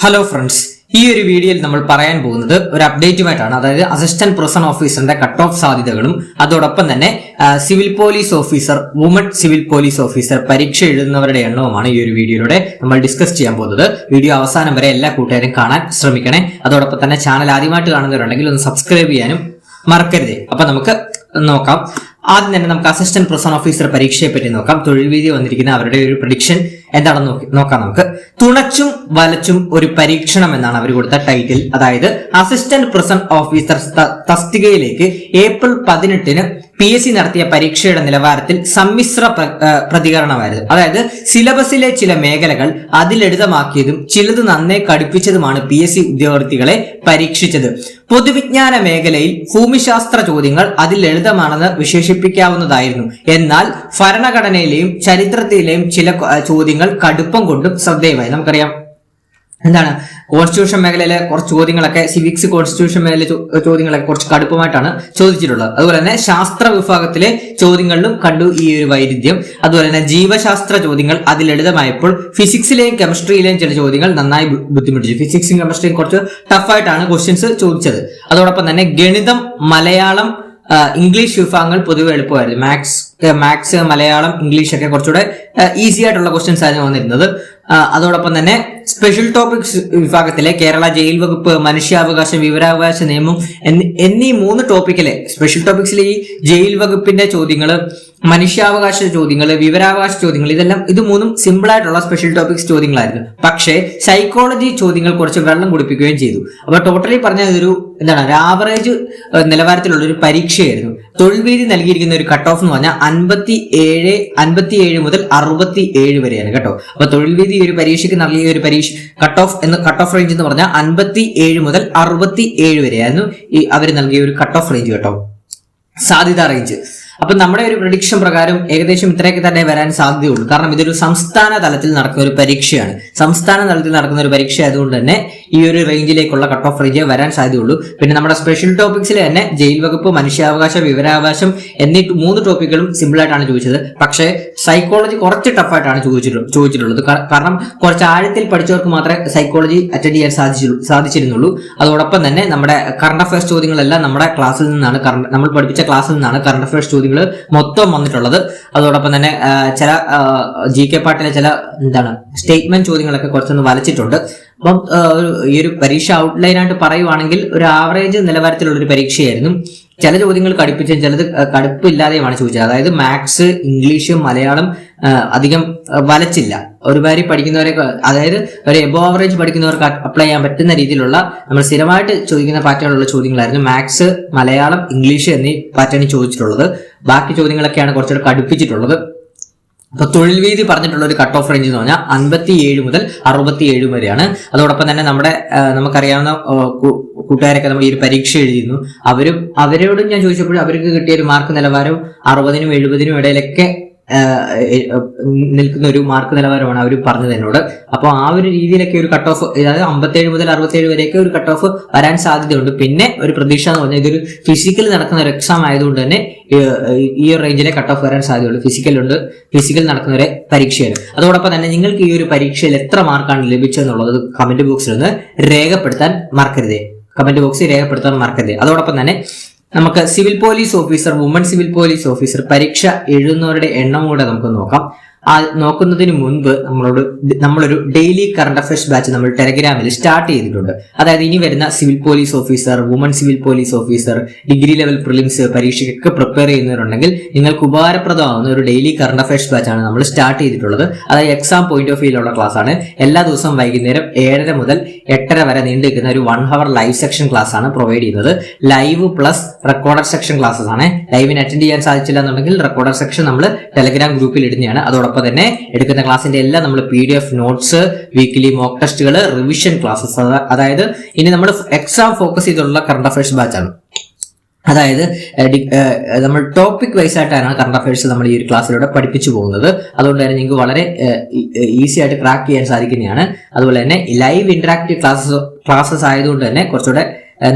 Hello friends, ഈ ഒരു വീഡിയോയിൽ നമ്മൾ പറയാൻ പോകുന്നത് ഒരു അപ്ഡേറ്റുമായിട്ടാണ്. അതായത് അസിസ്റ്റന്റ് പ്രൊസൺ ഓഫീസറിന്റെ കട്ട് ഓഫ് സാധ്യതകളും അതോടൊപ്പം തന്നെ civil police officer, woman civil police officer പരീക്ഷ എഴുതുന്നവരുടെ എണ്ണവുമാണ് ഈ ഒരു വീഡിയോയിലൂടെ നമ്മൾ ഡിസ്കസ് ചെയ്യാൻ പോകുന്നത്. വീഡിയോ അവസാനം വരെ എല്ലാ കൂട്ടുകാരും കാണാൻ ശ്രമിക്കണേ. അതോടൊപ്പം തന്നെ ചാനൽ ആദ്യമായിട്ട് കാണുന്നവരുണ്ടെങ്കിൽ ഒന്ന് സബ്സ്ക്രൈബ് ചെയ്യാനും മറക്കരുത്. അപ്പൊ നമുക്ക് നോക്കാം. ആദ്യം തന്നെ നമുക്ക് അസിസ്റ്റന്റ് പ്രൊസൺ ഓഫീസർ പരീക്ഷയെ പറ്റി നോക്കാം. തൊഴിൽ വീതി വന്നിരിക്കുന്ന അവരുടെ ഒരു പ്രഡിക്ഷൻ എന്താണെന്ന് നോക്കാം. നമുക്ക് തുണച്ചും വലച്ചും ഒരു പരീക്ഷണം എന്നാണ് അവർ കൊടുത്ത ടൈറ്റിൽ. അതായത് അസിസ്റ്റന്റ് പ്രൊസൺ ഓഫീസർ തസ്തികയിലേക്ക് ഏപ്രിൽ 18-ന് PSC നടത്തിയ പരീക്ഷയുടെ നിലവാരത്തിൽ സമ്മിശ്ര പ്രതികരണമായിരുന്നു. അതായത് സിലബസിലെ ചില മേഖലകൾ അതിലളിതമാക്കിയതും ചിലത് നന്നേ കടുപ്പിച്ചതുമാണ് PSC ഉദ്യോഗാർത്ഥികളെ പരീക്ഷിച്ചത്. പൊതുവിജ്ഞാന മേഖലയിൽ ഭൂമിശാസ്ത്ര ചോദ്യങ്ങൾ അതിൽ ലളിതമാണെന്ന് വിശേഷിപ്പിക്കാവുന്നതായിരുന്നു. എന്നാൽ ഭരണഘടനയിലെയും ചരിത്രത്തിലെയും ചില ചോദ്യങ്ങൾ കടുപ്പം കൊണ്ടും ശ്രദ്ധേയമായി. നമുക്കറിയാം എന്താണ് കോൺസ്റ്റിറ്റ്യൂഷൻ മേഖലയിലെ കുറച്ച് ചോദ്യങ്ങളൊക്കെ, സിവിക്സ് കോൺസ്റ്റിറ്റ്യൂഷൻ മേഖലയിലെ ചോദ്യങ്ങളൊക്കെ കുറച്ച് കടുപ്പമായിട്ടാണ് ചോദിച്ചിട്ടുള്ളത്. അതുപോലെ തന്നെ ശാസ്ത്ര വിഭാഗത്തിലെ ചോദ്യങ്ങളിലും കണ്ടു ഈ ഒരു വൈരുദ്ധ്യം. അതുപോലെ തന്നെ ജീവശാസ്ത്ര ചോദ്യങ്ങൾ അതിൽ ലളിതമായപ്പോൾ ഫിസിക്സിലെയും കെമിസ്ട്രിയിലെയും ചില ചോദ്യങ്ങൾ നന്നായി ബുദ്ധിമുട്ടിച്ചു. ഫിസിക്സും കെമിസ്ട്രിയും കുറച്ച് ടഫായിട്ടാണ് ക്വസ്റ്റ്യൻസ് ചോദിച്ചത്. അതോടൊപ്പം തന്നെ ഗണിതം, മലയാളം, ഇംഗ്ലീഷ് വിഭാഗങ്ങൾ പൊതുവെ എളുപ്പമായിരുന്നു. മാത്സ്, മലയാളം, ഇംഗ്ലീഷ് ഒക്കെ കുറച്ചുകൂടെ ഈസി ആയിട്ടുള്ള ക്വസ്റ്റ്യൻസ് ആയിരുന്നു വന്നിരുന്നത്. അതോടൊപ്പം തന്നെ സ്പെഷ്യൽ ടോപ്പിക്സ് വിഭാഗത്തിലെ കേരള ജയിൽ വകുപ്പ്, മനുഷ്യാവകാശ വിവരാവകാശ നിയമം എന്നീ 3 ടോപ്പിക്കിലെ സ്പെഷ്യൽ ടോപ്പിക്സിലെ ഈ ജയിൽ വകുപ്പിന്റെ ചോദ്യങ്ങൾ, മനുഷ്യാവകാശ ചോദ്യങ്ങൾ, വിവരാവകാശ ചോദ്യങ്ങൾ, ഇത് 3 സിമ്പിൾ ആയിട്ടുള്ള സ്പെഷ്യൽ ടോപ്പിക്സ് ചോദ്യങ്ങളായിരുന്നു. പക്ഷേ സൈക്കോളജി ചോദ്യങ്ങൾ കുറച്ച് വെള്ളം കുടിപ്പിക്കുകയും ചെയ്തു. അപ്പൊ ടോട്ടലി പറഞ്ഞ ഒരു ഒരു ആവറേജ് നിലവാരത്തിലുള്ള ഒരു പരീക്ഷയായിരുന്നു. തൊഴിൽ വീതി നൽകിയിരിക്കുന്ന ഒരു കട്ട് ഓഫ് എന്ന് പറഞ്ഞാൽ 57 മുതൽ 67 വരെയാണ് കേട്ടോ. അപ്പൊ തൊഴിൽ വീതി ഒരു പരീക്ഷയ്ക്ക് നൽകിയ ഒരു കട്ട് ഓഫ് റേഞ്ച് എന്ന് പറഞ്ഞാൽ 57 മുതൽ 67 വരെയായിരുന്നു ഈ അവർ നൽകിയ ഒരു കട്ട് ഓഫ് റേഞ്ച് കേട്ടോ, സാധ്യതാ റേഞ്ച്. അപ്പൊ നമ്മുടെ ഒരു പ്രഡിക്ഷൻ പ്രകാരം ഏകദേശം ഇത്രയൊക്കെ തന്നെ വരാൻ സാധ്യതയുള്ളൂ. കാരണം ഇതൊരു സംസ്ഥാന തലത്തിൽ നടക്കുന്ന ഒരു പരീക്ഷയാണ്. സംസ്ഥാന തലത്തിൽ നടക്കുന്ന ഒരു പരീക്ഷ ആയതുകൊണ്ട് തന്നെ ഈ ഒരു റേഞ്ചിലേക്കുള്ള കട്ട് ഓഫ് റേഞ്ച് വരാൻ സാധ്യതയുള്ളൂ. പിന്നെ നമ്മുടെ സ്പെഷ്യൽ ടോപ്പിക്സിൽ തന്നെ ജയിൽ വകുപ്പ്, മനുഷ്യാവകാശ വിവരാവകാശം എന്നീ 3 ടോപ്പിക്കുകളും സിമ്പിൾ ആയിട്ടാണ് ചോദിച്ചത്. പക്ഷേ സൈക്കോളജി കുറച്ച് ടഫായിട്ടാണ് ചോദിച്ചിട്ടുള്ളത്. കാരണം കുറച്ച് ആഴത്തിൽ പഠിച്ചവർക്ക് മാത്രമേ സൈക്കോളജി അറ്റൻഡ് ചെയ്യാൻ സാധിച്ചിരുന്നുള്ളൂ. അതോടൊപ്പം തന്നെ നമ്മുടെ കറണ്ട് അഫയേഴ്സ് ചോദ്യങ്ങളെല്ലാം നമ്മുടെ ക്ലാസ്സിൽ നിന്നാണ്, നമ്മൾ പഠിപ്പിച്ച ക്ലാസ്സിൽ നിന്നാണ് കറണ്ട് അഫയേഴ്സ് ചോദ്യങ്ങൾ മൊത്തം വന്നിട്ടുള്ളത്. അതോടൊപ്പം തന്നെ ചില GK പാർട്ടിലെ ചില സ്റ്റേറ്റ്മെന്റ് ചോദ്യങ്ങളൊക്കെ കുറച്ചൊന്ന് വലച്ചിട്ടുണ്ട്. അപ്പം ഈ ഒരു പരീക്ഷ ഔട്ട്ലൈൻ ആയിട്ട് പറയുവാണെങ്കിൽ ഒരു ആവറേജ് നിലവാരത്തിലുള്ള ഒരു പരീക്ഷയായിരുന്നു. ചില ചോദ്യങ്ങൾ കടുപ്പിച്ചും ചിലത് കടുപ്പില്ലാതെയുമാണ് ചോദിച്ചത്. അതായത് മാത്സ്, ഇംഗ്ലീഷ്, മലയാളം അധികം വലച്ചില്ല. ഒരുപാട് പഠിക്കുന്നവരെ, അതായത് ഒരു എബോ ആവറേജ് പഠിക്കുന്നവർക്ക് അപ്ലൈ ചെയ്യാൻ പറ്റുന്ന രീതിയിലുള്ള നമ്മൾ സ്ഥിരമായിട്ട് ചോദിക്കുന്ന പാറ്റേണിലുള്ള ചോദ്യങ്ങളായിരുന്നു മാത്സ്, മലയാളം, ഇംഗ്ലീഷ് എന്നീ പാറ്റേണിൽ ചോദിച്ചിട്ടുള്ളത്. ബാക്കി ചോദ്യങ്ങളൊക്കെയാണ് കുറച്ചുകൂടെ കടുപ്പിച്ചിട്ടുള്ളത്. അപ്പൊ തൊഴിൽ വീതി പറഞ്ഞിട്ടുള്ള ഒരു കട്ട് ഓഫ് റേഞ്ച് എന്ന് പറഞ്ഞാൽ 57 മുതൽ 67 വരെയാണ്. അതോടൊപ്പം തന്നെ നമുക്കറിയാവുന്ന കൂട്ടുകാരൊക്കെ നമ്മൾ ഈ ഒരു പരീക്ഷ എഴുതിയിരുന്നു. അവരോടും ഞാൻ ചോദിച്ചപ്പോൾ അവർക്ക് കിട്ടിയ ഒരു മാർക്ക് നിലവാരം 60-നും 70-നും ഇടയിലൊക്കെ നിൽക്കുന്ന ഒരു മാർക്ക് നിലവാരമാണ് അവർ പറഞ്ഞത് എന്നോട്. അപ്പോൾ ആ ഒരു രീതിയിലൊക്കെ ഒരു കട്ട് ഓഫ്, അതായത് 57 മുതൽ 67 വരെയൊക്കെ ഒരു കട്ട് ഓഫ് വരാൻ സാധ്യതയുണ്ട്. പിന്നെ ഒരു പ്രതീക്ഷ എന്ന് പറഞ്ഞാൽ ഇതൊരു ഫിസിക്കൽ നടക്കുന്ന ഒരു എക്സാം ആയതുകൊണ്ട് തന്നെ ഈ ഒരു റേഞ്ചിലെ കട്ട് ഓഫ് വരാൻ സാധ്യതയുള്ളൂ. ഫിസിക്കൽ നടക്കുന്ന ഒരു പരീക്ഷയാണ്. അതോടൊപ്പം തന്നെ നിങ്ങൾക്ക് ഈ ഒരു പരീക്ഷയിൽ എത്ര മാർക്കാണ് ലഭിച്ചതെന്നുള്ളത് കമന്റ് ബോക്സിൽ ഒന്ന് രേഖപ്പെടുത്താൻ മറക്കരുതേ. അതോടൊപ്പം തന്നെ നമുക്ക് civil police officer, woman civil police officer പരീക്ഷ എഴുതുന്നവരുടെ എണ്ണം കൂടെ നമുക്ക് നോക്കാം. നോക്കുന്നതിന് മുൻപ് നമ്മളൊരു ഡെയിലി കറണ്ട് അഫയേഴ്സ് ബാച്ച് നമ്മൾ ടെലഗ്രാമിൽ സ്റ്റാർട്ട് ചെയ്തിട്ടുണ്ട്. അതായത് ഇനി വരുന്ന civil police officer, woman civil police officer, degree level prelims പരീക്ഷയ്ക്കൊക്കെ പ്രിപ്പയർ ചെയ്യുന്നവരുണ്ടെങ്കിൽ നിങ്ങൾക്ക് ഉപകാരപ്രദമാകുന്ന ഒരു ഡെയിലി കറണ്ട് അഫയേഴ്സ് ബാച്ചാണ് നമ്മൾ സ്റ്റാർട്ട് ചെയ്തിട്ടുള്ളത്. അതായത് എക്സാം പോയിന്റ് ഓഫ് വ്യൂയിലുള്ള ക്ലാസ് ആണ്. എല്ലാ ദിവസവും വൈകുന്നേരം 7:30 മുതൽ 8:30 വരെ നീണ്ടു നിൽക്കുന്ന ഒരു 1 hour ലൈവ് സെക്ഷൻ ക്ലാസ് ആണ് പ്രൊവൈഡ് ചെയ്യുന്നത്. Live plus recorder section classes ആണ്. ലൈവിന് അറ്റൻഡ് ചെയ്യാൻ സാധിച്ചില്ല എന്നുണ്ടെങ്കിൽ റെക്കോർഡർ സെക്ഷൻ നമ്മൾ ടെലഗ്രാം ഗ്രൂപ്പിൽ ഇടുന്നതാണ്. അതോടൊപ്പം തന്നെ എടുക്കുന്ന ക്ലാസിന്റെ എല്ലാം നമ്മൾ PDF നോട്ട്സ്, വീക്കിലി മോക്ക് ടെസ്റ്റുകൾ, റിവിഷൻ ക്ലാസ്സസ്, അതായത് ഇനി നമ്മൾ എക്സാം ഫോക്കസ് ചെയ്തുള്ള കറണ്ട് അഫയേഴ്സ് ബാച്ചാണ്. അതായത് നമ്മൾ ടോപ്പിക് വൈസ് ആയിട്ടാണ് കറണ്ട് അഫയേഴ്സ് നമ്മൾ ഈ ഒരു ക്ലാസ്സിലൂടെ പഠിപ്പിച്ചു പോകുന്നത്. അതുകൊണ്ട് തന്നെ നിങ്ങൾക്ക് വളരെ ഈസി ആയിട്ട് ക്രാക്ക് ചെയ്യാൻ സാധിക്കുന്നതാണ്. അതുപോലെ തന്നെ ലൈവ് ഇന്ററാക്റ്റീവ് ക്ലാസ്സസ് ആയതുകൊണ്ട് തന്നെ കുറച്ചുകൂടെ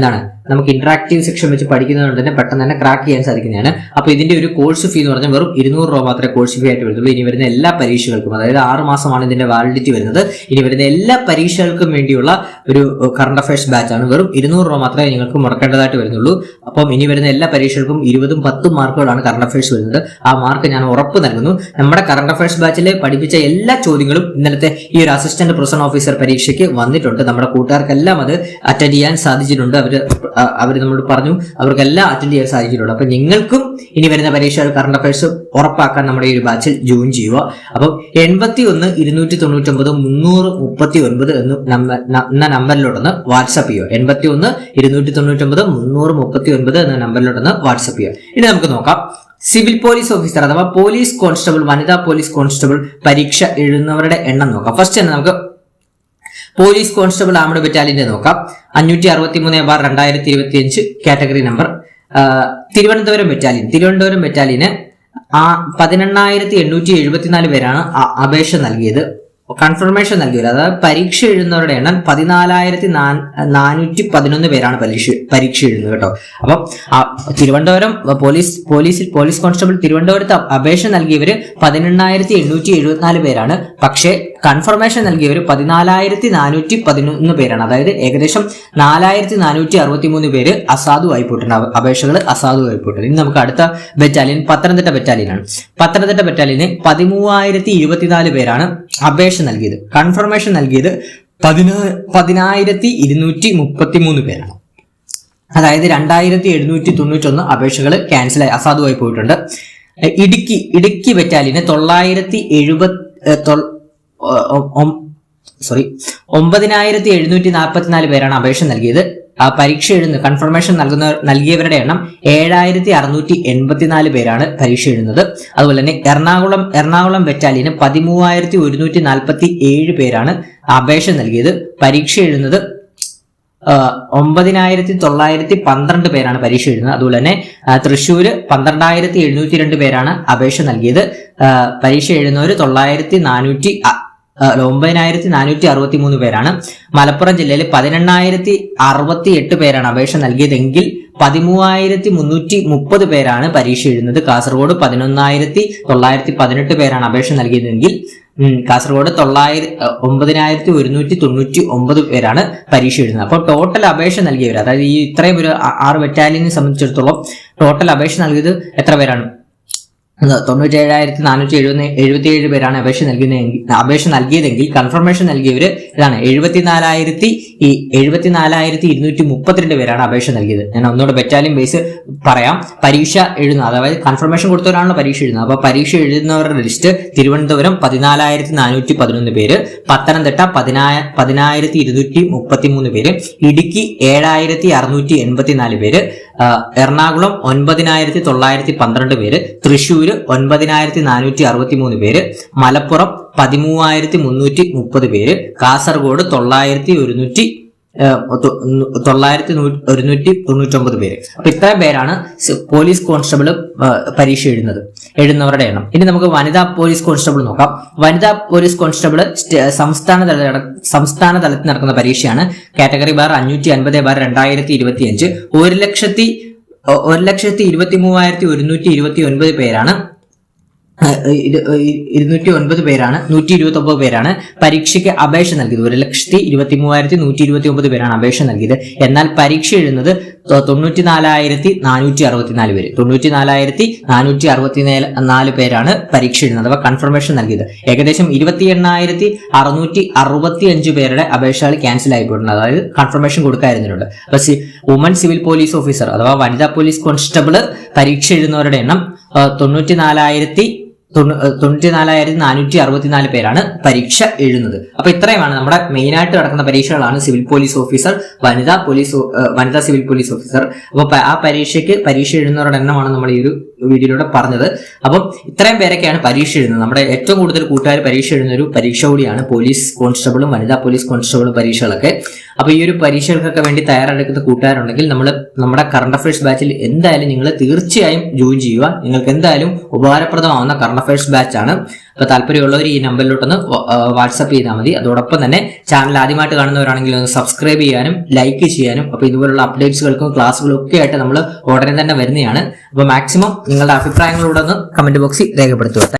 നമുക്ക് ഇന്ററാക്റ്റീവ് സെക്ഷൻ വെച്ച് പഠിക്കുന്നതുകൊണ്ട് തന്നെ പെട്ടെന്ന് തന്നെ ക്രാക്ക് ചെയ്യാൻ സാധിക്കുന്നതാണ്. അപ്പോൾ ഇതിന്റെ ഒരു കോഴ്സ് ഫീ എന്ന് പറഞ്ഞാൽ വെറും 200 രൂപ മാത്രമേ കോഴ്സ് ഫീ ആയിട്ട് വരുന്നുള്ളൂ. ഇനി വരുന്ന എല്ലാ പരീക്ഷകൾക്കും, അതായത് 6 മാസമാണ് ഇതിന്റെ വാലിഡിറ്റി വരുന്നത്. ഇനി വരുന്ന എല്ലാ പരീക്ഷകൾക്കും വേണ്ടിയുള്ള ഒരു കറണ്ട് അഫയേഴ്സ് ബാച്ച് ആണ്. വെറും 200 രൂപ മാത്രമേ നിങ്ങൾക്ക് മുടക്കേണ്ടതായിട്ട് വരുന്നുള്ളൂ. അപ്പം ഇനി വരുന്ന എല്ലാ പരീക്ഷകൾക്കും 20ഉം 10ഉം മാർക്കുകളാണ് കറണ്ട് അഫയേഴ്സ് വരുന്നത്. ആ മാർക്ക് ഞാൻ ഉറപ്പ് നൽകുന്നു. നമ്മുടെ കറണ്ട് അഫയേഴ്സ് ബാച്ചിൽ പഠിപ്പിച്ച എല്ലാ ചോദ്യങ്ങളും ഇന്നലത്തെ ഈ ഒരു അസിസ്റ്റന്റ് പ്രൊസൺ ഓഫീസർ പരീക്ഷയ്ക്ക് വന്നിട്ടുണ്ട്. നമ്മുടെ കൂട്ടുകാർക്കെല്ലാം അത് അറ്റൻഡ് ചെയ്യാൻ സാധിച്ചിട്ടുണ്ട്. അവർ നമ്മളോട് പറഞ്ഞു, അവർക്കെല്ലാം അറ്റൻഡ് ചെയ്യാൻ സാധിച്ചിട്ടുണ്ട്. അപ്പൊ നിങ്ങൾക്കും ഇനി വരുന്ന പരീക്ഷകൾ കറണ്ട് അഫയേഴ്സ് ഉറപ്പാക്കാൻ നമ്മുടെ ഈ ഒരു ബാച്ചിൽ ജോയിൻ ചെയ്യുക. അപ്പം 81 299 339 എന്ന നമ്പറിലോട്ടൊന്ന് വാട്സ്ആപ്പ് ചെയ്യുക. 81 299 339 എന്ന നമ്പറിലോട്ടൊന്ന് വാട്സ്ആപ്പ് ചെയ്യുക. ഇനി നമുക്ക് നോക്കാം, സിവിൽ പോലീസ് ഓഫീസർ അഥവാ പോലീസ് കോൺസ്റ്റബിൾ, വനിതാ പോലീസ് കോൺസ്റ്റബിൾ പരീക്ഷ എഴുതുന്നവരുടെ എണ്ണം നോക്കാം. ഫസ്റ്റ് തന്നെ നമുക്ക് പോലീസ് കോൺസ്റ്റബിൾ ആംഡ് ബറ്റാലിയന്റെ നോക്കാം. 563/2025 കാറ്റഗറി നമ്പർ. തിരുവനന്തപുരം ബറ്റാലിയന് 18,874 പേരാണ് അപേക്ഷ നൽകിയത്. കൺഫർമേഷൻ നൽകിയത്, അതായത് പരീക്ഷ എഴുതുന്നവരുടെ എണ്ണം 14,411 പേരാണ് പരീക്ഷ എഴുതുന്നത് കേട്ടോ. അപ്പം തിരുവനന്തപുരം പോലീസ് കോൺസ്റ്റബിൾ തിരുവനന്തപുരത്ത് അപേക്ഷ നൽകിയവര് 18,874 പേരാണ്. പക്ഷേ കൺഫർമേഷൻ നൽകിയവർ 14,411 പേരാണ്. അതായത് ഏകദേശം 4,463 പേര് അസാധുവായി പോയിട്ടുണ്ട്, അപേക്ഷകൾ അസാധുവായി പോയിട്ടുണ്ട്. ഇനി നമുക്ക് അടുത്ത ബറ്റാലിയൻ പത്തനംതിട്ട ബറ്റാലിയനാണ്. പത്തനംതിട്ട ബറ്റാലിയന് 13,024 പേരാണ് അപേക്ഷ നൽകിയത്. കൺഫർമേഷൻ നൽകിയത് 10,233 പേരാണ്. അതായത് 2,791 അപേക്ഷകൾ ക്യാൻസലായി അസാധുവായി പോയിട്ടുണ്ട്. ഇടുക്കി ബറ്റാലിയന് 9,744 പേരാണ് അപേക്ഷ നൽകിയത്. പരീക്ഷ എഴുതുന്നത് കൺഫർമേഷൻ നൽകിയവരുടെ എണ്ണം 7,684 പേരാണ് പരീക്ഷ എഴുതുന്നത്. അതുപോലെ തന്നെ എറണാകുളം ബറ്റാലിയന് 13,147 പേരാണ് അപേക്ഷ നൽകിയത്. പരീക്ഷ എഴുതുന്നത് 9,912 പേരാണ് പരീക്ഷ എഴുതുന്നത്. അതുപോലെ തന്നെ തൃശ്ശൂര് 12,702 പേരാണ് അപേക്ഷ നൽകിയത്. പരീക്ഷ എഴുതുന്നവർ 9,463 പേരാണ്. മലപ്പുറം ജില്ലയിൽ 18,068 പേരാണ് അപേക്ഷ നൽകിയതെങ്കിൽ 13,330 പേരാണ് പരീക്ഷ എഴുതുന്നത്. കാസർഗോഡ് 11,918 പേരാണ് അപേക്ഷ നൽകിയതെങ്കിൽ കാസർഗോഡ് 9,199 പേരാണ് പരീക്ഷ എഴുതുന്നത്. അപ്പോൾ ടോട്ടൽ അപേക്ഷ നൽകിയവർ, അതായത് ഈ ഇത്രയും ഒരു 6 ബറ്റാലിയനെ സംബന്ധിച്ചിടത്തോളം ടോട്ടൽ അപേക്ഷ നൽകിയത് എത്ര പേരാണ്? 97,477 പേരാണ് അപേക്ഷ നൽകിയതെങ്കിൽ കൺഫർമേഷൻ നൽകിയവര് ഇതാണ് 74,232 പേരാണ് അപേക്ഷ നൽകിയത്. ഞാൻ ഒന്നുകൂടെ ബറ്റാലിയൻ ബേസ് പറയാം. പരീക്ഷ എഴുതുന്നത്, അതായത് കൺഫർമേഷൻ കൊടുത്തവരാണല്ലോ പരീക്ഷ എഴുതുന്നത്. അപ്പൊ പരീക്ഷ എഴുതുന്നവരുടെ ലിസ്റ്റ്: തിരുവനന്തപുരം 14,411 പേര്, പത്തനംതിട്ട 10,233 പേര്, ഇടുക്കി 7,684 പേര്, എറണാകുളം 9,912 പേര്, തൃശ്ശൂർ 9,463 പേര്, മലപ്പുറം 13,330 പേര്, കാസർഗോഡ് 9,199 പേര്. അപ്പൊ ഇത്രയും പേരാണ് പോലീസ് കോൺസ്റ്റബിൾ പരീക്ഷ എഴുതുന്നവരുടെ എണ്ണം. ഇനി നമുക്ക് വനിതാ പോലീസ് കോൺസ്റ്റബിൾ നോക്കാം. വനിതാ പോലീസ് കോൺസ്റ്റബിൾ സംസ്ഥാന തലത്തിൽ നടക്കുന്ന പരീക്ഷയാണ്. Category bar 550/2025. 1,23,129 പേരാണ് 209 പേരാണ് 129 പേരാണ് പരീക്ഷയ്ക്ക് അപേക്ഷ നൽകിയത്. 1,23,129 പേരാണ് അപേക്ഷ നൽകിയത്. എന്നാൽ പരീക്ഷ എഴുതുന്നത് 94,464 പേര്. 94,464 പേരാണ് പരീക്ഷ എഴുതുന്നത് അഥവാ കൺഫർമേഷൻ നൽകിയത്. ഏകദേശം 28,665 പേരുടെ അപേക്ഷകൾ ക്യാൻസൽ ആയിപ്പോയിട്ടുണ്ട്, അതായത് കൺഫർമേഷൻ കൊടുക്കാതിരുന്നിട്ടുണ്ട്. അപ്പൊ വുമൺ സിവിൽ പോലീസ് ഓഫീസർ അഥവാ വനിതാ പോലീസ് കോൺസ്റ്റബിൾ പരീക്ഷ എഴുതുന്നവരുടെ എണ്ണം 94,464 പേരാണ് പരീക്ഷ എഴുതുന്നത്. അപ്പൊ ഇത്രയുമാണ് നമ്മുടെ മെയിൻ ആയിട്ട് നടക്കുന്ന പരീക്ഷകളാണ് സിവിൽ പോലീസ് ഓഫീസർ, വനിതാ സിവിൽ പോലീസ് ഓഫീസർ. അപ്പൊ ആ പരീക്ഷ എഴുതുന്നവരുടെ എണ്ണമാണ് നമ്മൾ ഈ ഒരു വീഡിയോയിലൂടെ പറഞ്ഞത്. അപ്പം ഇത്രയും പേരൊക്കെയാണ് പരീക്ഷ എഴുതുന്നത്. നമ്മുടെ ഏറ്റവും കൂടുതൽ കൂട്ടുകാർ പരീക്ഷ എഴുതുന്ന ഒരു പരീക്ഷ കൂടിയാണ് പോലീസ് കോൺസ്റ്റബിളും വനിതാ പോലീസ് കോൺസ്റ്റബിളും പരീക്ഷകളൊക്കെ. അപ്പൊ ഈ ഒരു പരീക്ഷകൾക്കൊക്കെ വേണ്ടി തയ്യാറെടുക്കുന്ന കൂട്ടുകാരുണ്ടെങ്കിൽ നമ്മുടെ കറണ്ട് അഫയേഴ്സ് ബാച്ചിൽ എന്തായാലും നിങ്ങൾ തീർച്ചയായും ജോയിൻ ചെയ്യുക. നിങ്ങൾക്ക് എന്തായാലും ഉപകാരപ്രദമാവുന്ന കറണ്ട് അഫയേഴ്സ് ബാച്ച് ആണ്. അപ്പൊ താല്പര്യമുള്ളവർ ഈ നമ്പറിലോട്ടൊന്ന് വാട്സ്ആപ്പ് ചെയ്താൽ മതി. അതോടൊപ്പം തന്നെ ചാനൽ ആദ്യമായിട്ട് കാണുന്നവരാണെങ്കിൽ ഒന്ന് സബ്സ്ക്രൈബ് ചെയ്യാനും ലൈക്ക് ചെയ്യാനും. അപ്പൊ ഇതുപോലുള്ള അപ്ഡേറ്റ്സുകൾക്കും ക്ലാസ്സുകളും ഒക്കെ ആയിട്ട് നമ്മൾ ഉടനെ തന്നെ വരുന്നതാണ്. അപ്പൊ മാക്സിമം നിങ്ങളുടെ അഭിപ്രായങ്ങളോടൊന്ന് കമന്റ് ബോക്സിൽ രേഖപ്പെടുത്തുക.